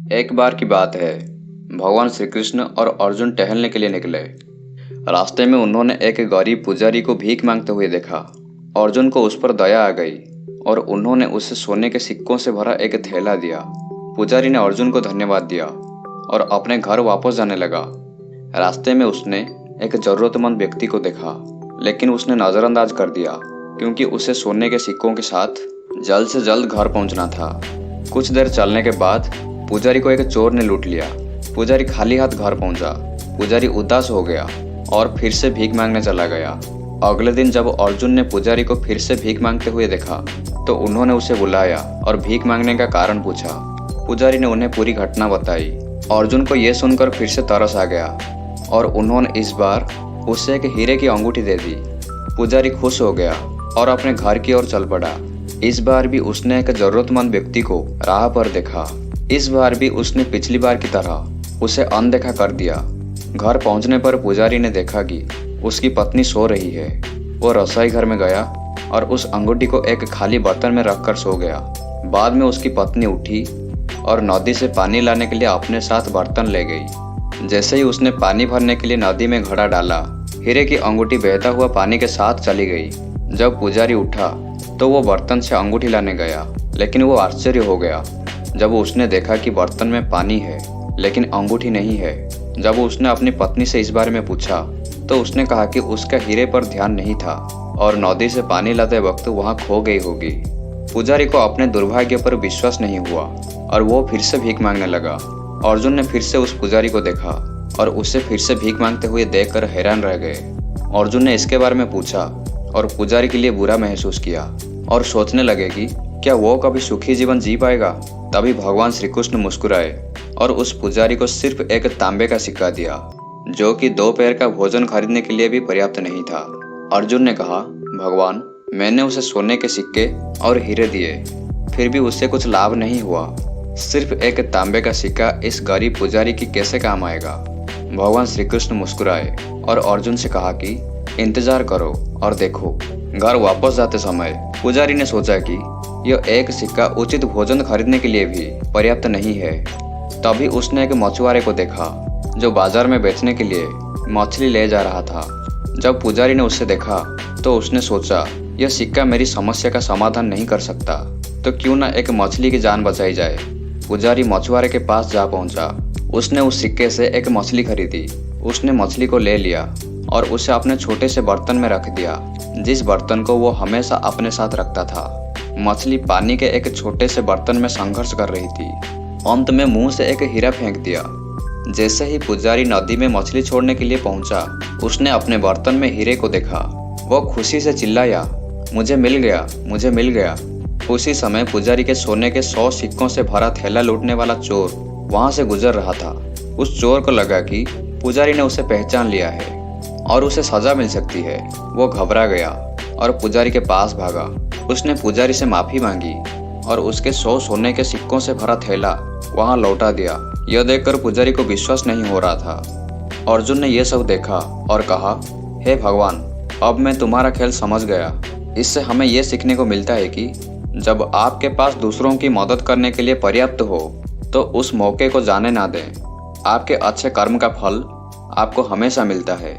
एक बार की बात है। भगवान श्री कृष्ण और अर्जुन टहलने के लिए निकले। रास्ते में उन्होंने एक गरीब पुजारी को भीख मांगते हुए देखा। अर्जुन को उस पर दया आ गई और उन्होंने उसे सोने के सिक्कों से भरा एक थैला दिया। पुजारी ने अर्जुन को धन्यवाद दिया और अपने घर वापस जाने लगा। रास्ते में उसने एक जरूरतमंद व्यक्ति को देखा, लेकिन उसने नजरअंदाज कर दिया क्योंकि उसे सोने के सिक्कों के साथ जल्द से जल्द घर पहुंचना था। कुछ देर चलने के बाद पुजारी को एक चोर ने लूट लिया। पुजारी खाली हाथ घर पहुंचा। पुजारी उदास हो गया और फिर से भीख मांगने चला गया। अगले दिन जब अर्जुन ने पुजारी को फिर से भीख मांगते हुए देखा तो उन्होंने उसे बुलाया और भीख मांगने का कारण पूछा। पुजारी ने उन्हें पूरी घटना बताई। अर्जुन को यह सुनकर फिर से तरस आ गया और उन्होंने इस बार उसे एक हीरे की अंगूठी दे दी। पुजारी खुश हो गया और अपने घर की ओर चल पड़ा। इस बार भी उसने एक जरूरतमंद व्यक्ति को राह पर देखा। इस बार भी उसने पिछली बार की तरह उसे अनदेखा कर दिया। घर पहुंचने पर पुजारी ने देखा कि उसकी पत्नी सो रही है। वो रसोई घर में गया और उस अंगूठी को एक खाली बर्तन में रखकर सो गया। बाद में उसकी पत्नी उठी और नदी से पानी लाने के लिए अपने साथ बर्तन ले गई। जैसे ही उसने पानी भरने के लिए नदी में घड़ा डाला, हीरे की अंगूठी बहता हुआ पानी के साथ चली गई। जब पुजारी उठा तो वो बर्तन से अंगूठी लाने गया, लेकिन वो आश्चर्य हो गया जब उसने देखा कि बर्तन में पानी है लेकिन अंगूठी नहीं है। जब उसने अपनी पत्नी से इस बारे में पूछा तो उसने कहा कि उसका हीरे पर ध्यान नहीं था और नदी से पानी लाते वक्त वहां खो गई होगी। पुजारी को अपने दुर्भाग्य पर विश्वास नहीं हुआ और वो फिर से भीख मांगने लगा। अर्जुन ने फिर से उस पुजारी को देखा और उसे फिर से भीख मांगते हुए देखकर हैरान रह गए। अर्जुन ने इसके बारे में पूछा और पुजारी के लिए बुरा महसूस किया और सोचने लगे कि क्या वो कभी सुखी जीवन जी पाएगा। तभी भगवान श्री कृष्ण मुस्कुराए और उस पुजारी को सिर्फ एक तांबे का सिक्का दिया, जो कि दोपहर का भोजन खरीदने के लिए भी पर्याप्त नहीं था। अर्जुन ने कहा, भगवान, मैंने उसे सोने के सिक्के और हीरे दिए, फिर भी उससे कुछ लाभ नहीं हुआ। सिर्फ एक तांबे का सिक्का इस गरीब पुजारी की कैसे काम आएगा। भगवान श्री कृष्ण मुस्कुराए और अर्जुन से कहा कि इंतजार करो और देखो। घर वापस जाते समय पुजारी ने सोचा कि यह एक सिक्का उचित भोजन खरीदने के लिए भी पर्याप्त नहीं है। तभी उसने एक मछुआरे को देखा जो बाजार में बेचने के लिए मछली ले जा रहा था। जब पुजारी ने उसे देखा तो उसने सोचा, यह सिक्का मेरी समस्या का समाधान नहीं कर सकता, तो क्यों न एक मछली की जान बचाई जाए। पुजारी मछुआरे के पास जा पहुंचा। उसने उस सिक्के से एक मछली खरीदी। उसने मछली को ले लिया और उसे अपने छोटे से बर्तन में रख दिया, जिस बर्तन को वो हमेशा अपने साथ रखता था। मछली पानी के एक छोटे से बर्तन में संघर्ष कर रही थी। अंत में मुंह से एक हीरा फेंक दिया। जैसे ही पुजारी नदी में मछली छोड़ने के लिए पहुंचा, उसने अपने बर्तन में हीरे को देखा। वो खुशी से चिल्लाया, मुझे मिल गया, मुझे मिल गया। उसी समय पुजारी के सोने के 100 सिक्कों से भरा थैला लूटने वाला चोर वहां से गुजर रहा था। उस चोर को लगा कि पुजारी ने उसे पहचान लिया है और उसे सजा मिल सकती है। वो घबरा गया और पुजारी के पास भागा। उसने पुजारी से माफी मांगी और उसके 100 सोने के सिक्कों से भरा थैला वहां लौटा दिया। यह देखकर पुजारी को विश्वास नहीं हो रहा था। अर्जुन ने यह सब देखा और कहा, हे भगवान, अब मैं तुम्हारा खेल समझ गया। इससे हमें यह सीखने को मिलता है कि जब आपके पास दूसरों की मदद करने के लिए पर्याप्त हो तो उस मौके को जाने ना दें। आपके अच्छे कर्म का फल आपको हमेशा मिलता है।